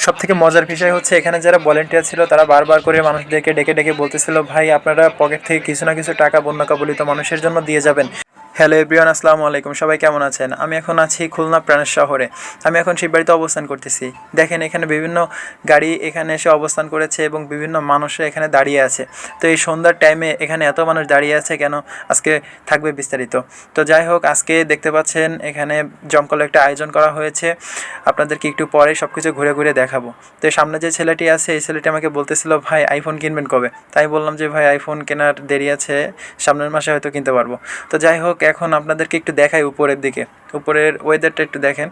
সবথেকে মজার বিষয় হচ্ছে এখানে যারা ভলেন্টিয়ার ছিল তারা বারবার করে মানুষদেরকে ডেকে ডেকে বলতেছিল, ভাই আপনারা পকেট থেকে কিছু না কিছু টাকা বন্যা কবলিত মানুষের জন্য দিয়ে যাবেন। হ্যালো এভরিওয়ান, আসসালামু আলাইকুম। সবাই কেমন আছেন? আমি এখন আছি খুলনা প্রাণের শহরে। আমি এখন শিববাড়িতে অবস্থান করতেছি। দেখেন এখানে বিভিন্ন গাড়ি এখানে এসে অবস্থান করেছে এবং বিভিন্ন মানুষরা এখানে দাঁড়িয়ে আছে। তো এই সন্ধ্যার টাইমে এখানে এত মানুষ দাঁড়িয়ে আছে কেন, আজকে থাকবে বিস্তারিত। তো যাই হোক, আজকে দেখতে পাচ্ছেন এখানে জমকালো একটা আয়োজন করা হয়েছে। আপনাদেরকে একটু পরে সব কিছু ঘুরে ঘুরে দেখাবো। তো সামনে যে ছেলেটি আছে এই ছেলেটি আমাকে বলতেছিল, ভাই আইফোন কিনবেন কবে? তাই বললাম যে ভাই আইফোন কেনার দেরি আছে, সামনের মাসে হয়তো কিনতে পারবো। তো যাই হোক, এখন আপনাদেরকে একটু দেখাই উপরের দিকে। উপরের ওয়েদারটা একটু দেখেন,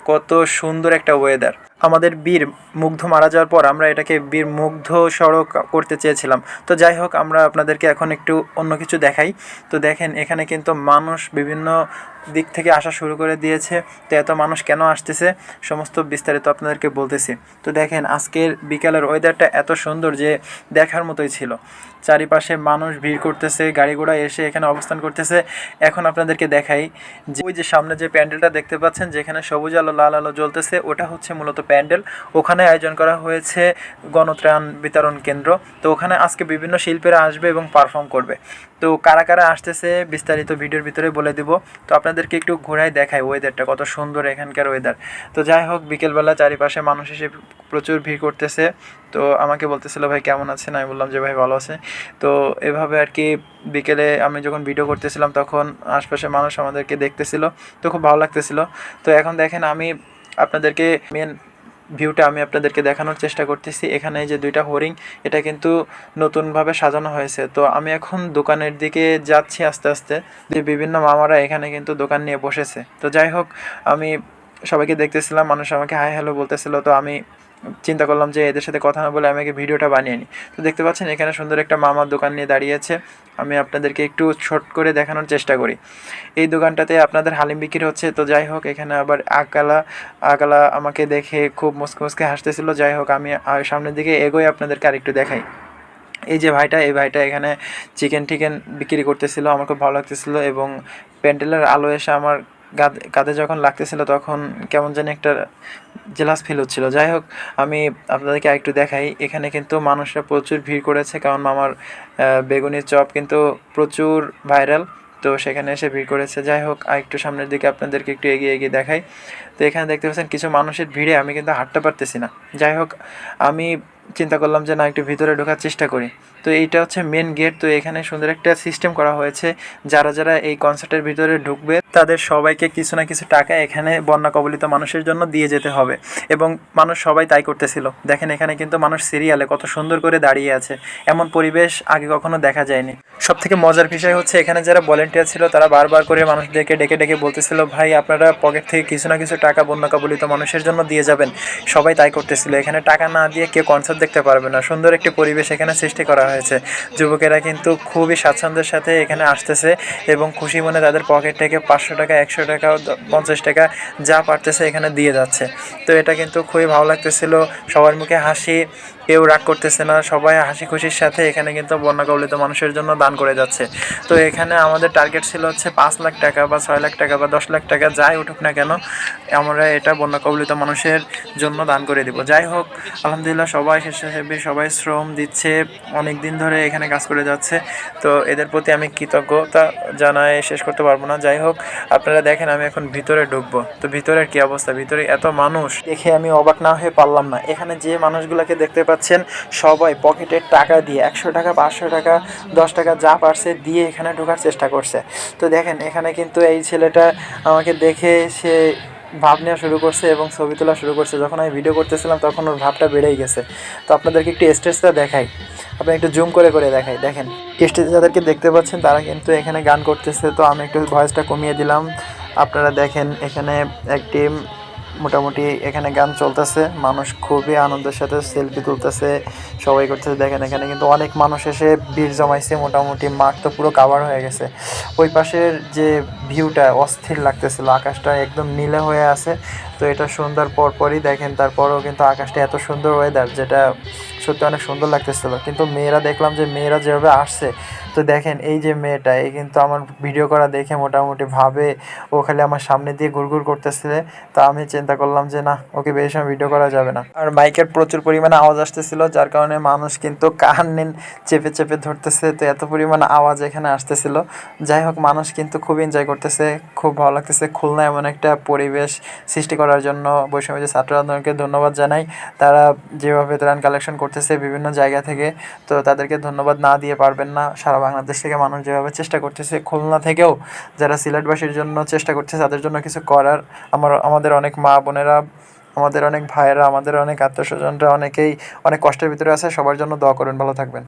কত সুন্দর একটা ওয়েদার। আমাদের বীর মুগ্ধ মারা যাওয়ার পর আমরা এটাকে বীর মুগ্ধ সড়ক করতে চেয়েছিলাম। তো যাই হোক, আমরা আপনাদেরকে এখন একটু অন্য কিছু দেখাই। তো দেখেন এখানে কিন্তু মানুষ বিভিন্ন দিক থেকে আসা শুরু করে দিয়েছে। তো এত মানুষ কেন আসতেছে সমস্ত বিস্তারিত আপনাদেরকে বলতেছি। তো দেখেন আজকের বিকালের ওয়েদারটা এত সুন্দর যে দেখার মতোই ছিল। চারিপাশে মানুষ ভিড় করতেছে, গাড়ি ঘোড়া এসে এখানে অবস্থান করতেছে। এখন আপনাদেরকে দেখাই যে ওই যে সামনে যে প্যান্ডেলটা দেখতে পাচ্ছেন, যেখানে সবুজ আলো লাল আলো জ্বলতেছে, ওটা হচ্ছে মূলত প্যান্ডেল। ওখানে আয়োজন করা হয়েছে গণত্রাণ বিতরণ কেন্দ্র। তো ওখানে আজকে বিভিন্ন শিল্পীরা আসবে এবং পারফর্ম করবে। তো কারা কারা আসতেছে বিস্তারিত ভিডিওর ভিতরে বলে দিব। তো আপনাদেরকে একটু ঘোরায় দেখাই ওয়েদারটা কত সুন্দর এখানকার ওয়েদার। তো যাই হোক, বিকেলবেলা চারিপাশে মানুষ এসে প্রচুর ভিড় করতেছে। তো আমাকে বলতেছিল, ভাই কেমন আছেন? আমি বললাম যে ভাই ভালো আছে। তো এভাবে আর কি বিকেলে আমি যখন ভিডিও করতেছিলাম তখন আশপাশে মানুষ আমাদেরকে দেখতেছিল, তো খুব ভালো লাগতেছিল। তো এখন দেখেন আমি আপনাদেরকে মেন ভিউটা আমি আপনাদেরকে দেখানোর চেষ্টা করতেছি। এখানে যে দুইটা হরিণ, এটা কিন্তু নতুনভাবে সাজানো হয়েছে। তো আমি এখন দোকানের দিকে যাচ্ছি আস্তে আস্তে, যে বিভিন্ন মামারা এখানে কিন্তু দোকান নিয়ে বসেছে। তো যাই হোক, আমি সবাইকে দেখতেছিলাম, মানুষ আমাকে হাই হ্যালো বলতেছিল। তো আমি চিন্তা করলাম যে এদের সাথে কথা না বলে আমি আগে ভিডিওটা বানিয়ে নিই। তো দেখতে পাচ্ছেন এখানে সুন্দর একটা মামার দোকান নিয়ে দাঁড়িয়েছে। আমি আপনাদেরকে একটু ছোট করে দেখানোর চেষ্টা করি। এই দোকানটাতে আপনাদের হালিম বিক্রি হচ্ছে। তো যাই হোক, এখানে আবার আকালা আমাকে দেখে খুব মুচকে মুচকে হাসতেছিল। যাই হোক, আমি সামনের দিকে এগোই, আপনাদেরকে আরেকটু দেখাই। এই যে ভাইটা, এই ভাইটা এখানে চিকেন বিক্রি করতেছিল। আমার খুব ভালো লাগতেছিল এবং প্যান্ডেলের আলো এসে আমার কাঁধে যখন লাগতেছিল তখন কেমন জানি একটা জেলাস ফিল হচ্ছিল। যাই হোক, আমি আপনাদেরকে আরেকটু দেখাই। এখানে কিন্তু মানুষরা প্রচুর ভিড় করেছে, কারণ মামার বেগুনির চপ কিন্তু প্রচুর ভাইরাল। তো সেখানে এসে ভিড় করেছে। যাই হোক, আরেকটু সামনের দিকে আপনাদেরকে একটু এগিয়ে এগিয়ে দেখাই। তো এখানে দেখতে পাচ্ছেন কিছু মানুষের ভিড়ে আমি কিন্তু হাঁটতে পারতেছি না। যাই হোক, আমি চিন্তা করলাম যে না, একটু ভিতরে ঢোকার চেষ্টা করি। তো এইটা হচ্ছে মেন গেট। তো এখানে সুন্দর একটা সিস্টেম করা হয়েছে, যারা যারা এই কনসার্টের ভিতরে ঢুকবে তাদের সবাইকে কিছু না কিছু টাকা এখানে বন্যা কবলিত মানুষের জন্য দিয়ে যেতে হবে। এবং মানুষ সবাই তাই করতেছিল। দেখেন এখানে কিন্তু মানুষ সিরিয়ালে কত সুন্দর করে দাঁড়িয়ে আছে, এমন পরিবেশ আগে কখনো দেখা যায়নি। সবথেকে মজার বিষয় হচ্ছে এখানে যারা ভলেন্টিয়ার ছিল তারা বারবার করে মানুষদেরকে ডেকে ডেকে বলতেছিল, ভাই আপনারা পকেট থেকে কিছু না কিছু টাকা বন্যা কবলিত মানুষের জন্য দিয়ে যাবেন। সবাই তাই করতেছিল। এখানে টাকা না দিয়ে কেউ কনসার্ট দেখতে পারবে না। সুন্দর একটি পরিবেশ এখানে সৃষ্টি করা হয়েছে। যুবকেরা কিন্তু খুবই স্বাচ্ছন্দ্যের সাথে এখানে আসতেছে এবং খুশি মনে তাদের পকেট থেকে 500 টাকা, 100 টাকা, 50 টাকা যা পারতেছে এখানে দিয়ে যাচ্ছে। তো এটা কিন্তু খুবই ভালো লাগতেছিল। সবার মুখে হাসি, কেউ রাগ করতেছে না, সবাই হাসি খুশির সাথে এখানে কিন্তু বন্যা কবলিত মানুষের জন্য দান করে যাচ্ছে। তো এখানে আমাদের টার্গেট ছিল হচ্ছে 5 লাখ টাকা বা 6 লাখ টাকা বা 10 লাখ টাকা, যাই উঠুক না কেন আমরা এটা বন্যা কবলিত মানুষের জন্য দান করে দিব। যাই হোক, আলহামদুলিল্লাহ সবাই স্বেচ্ছাসেবী, সবাই শ্রম দিচ্ছে, অনেক দিন ধরে এখানে কাজ করে যাচ্ছে। তো এদের প্রতি আমি কৃতজ্ঞতা জানায় শেষ করতে পারবো না। যাই হোক, আপনারা দেখেন আমি এখন ভিতরে ঢুকবো। তো ভিতরের কি অবস্থা, ভিতরে এত মানুষ দেখে আমি অবাক না হয়ে পারলাম না। এখানে যে মানুষগুলোকে দেখতে পাচ্ছেন সবাই পকেটের টাকা দিয়ে 100 টাকা, 500 টাকা, 10 টাকা যা পারছে দিয়ে এখানে ঢোকার চেষ্টা করছে। তো দেখেন এখানে কিন্তু এই ছেলেটা আমাকে দেখে সে ভাব নেওয়া শুরু করছে এবং ছবি তোলা শুরু করছে। যখন আমি ভিডিও করতেছিলাম তখন ওর ভাবটা বেড়েই গেছে। তো আপনাদেরকে একটু স্টেজটা দেখাই, আপনি একটু জুম করে করে দেখাই। দেখেন স্টেজে যাদেরকে দেখতে পাচ্ছেন তারা কিন্তু এখানে গান করতেছে। তো আমি একটু ভয়েসটা কমিয়ে দিলাম। আপনারা দেখেন এখানে একটি মোটামুটি এখানে গান চলতেছে, মানুষ খুবই আনন্দের সাথে সেলফি তুলতেছে, সবাই করতেছে। দেখেন এখানে কিন্তু অনেক মানুষ এসে ভিড় জমাইছে, মোটামুটি মাঠ তো পুরো কাভার হয়ে গেছে। ওই পাশের যে ভিউটা অস্থির লাগতেছিল, আকাশটা একদম নীলে হয়ে আছে তো এটা সন্ধ্যার পরপরই দেখেন, তারপরেও কিন্তু আকাশটা এত সুন্দর ওয়েদার, যেটা সত্যি অনেক সুন্দর লাগতেছিল। কিন্তু মেয়েরা দেখলাম যে মেয়েরা যেভাবে আসছে, তো দেখেন এই যে মেয়েটা, এই কিন্তু আমার ভিডিও করা দেখে মোটামুটি ভাবে ও খালি আমার সামনে দিয়ে ঘুরঘুর করতেছে। তো আমি চিন্তা করলাম যে না, ওকে বেশি সময় ভিডিও করা যাবে না। আর মাইকের প্রচুর পরিমাণে আওয়াজ আসতেছিল, যার কারণে মানুষ কিন্তু কান চেপে চেপে ধরতেছে। তো এত পরিমাণ আওয়াজ এখানে আসতেছিল। যাই হোক, মানুষ কিন্তু খুব এনজয় করতেছে, খুব ভালো লাগতেছে। খুলনা এমন একটা পরিবেশ সৃষ্টি করার জন্য বৈষম্য ছাত্র আন্দোলনকে ধন্যবাদ জানাই। তারা যেভাবে ত্রাণ কালেকশন করতেছে বিভিন্ন জায়গা থেকে, তো তাদেরকে ধন্যবাদ না দিয়ে পারবেন না। সারা বাংলাদেশ থেকে মানুষ যেভাবে চেষ্টা করতেছে, খুলনা থেকেও যারা সিলেটবাসীর জন্য চেষ্টা করতেছে, তাদের জন্য কিছু করার, আমাদের অনেক মা বোনেরা, আমাদের অনেক ভাইয়েরা, আমাদের অনেক আত্মীয়স্বজনরা অনেকেই অনেক কষ্টের ভিতরে আছে। সবার জন্য দোয়া করবেন, ভালো থাকবেন।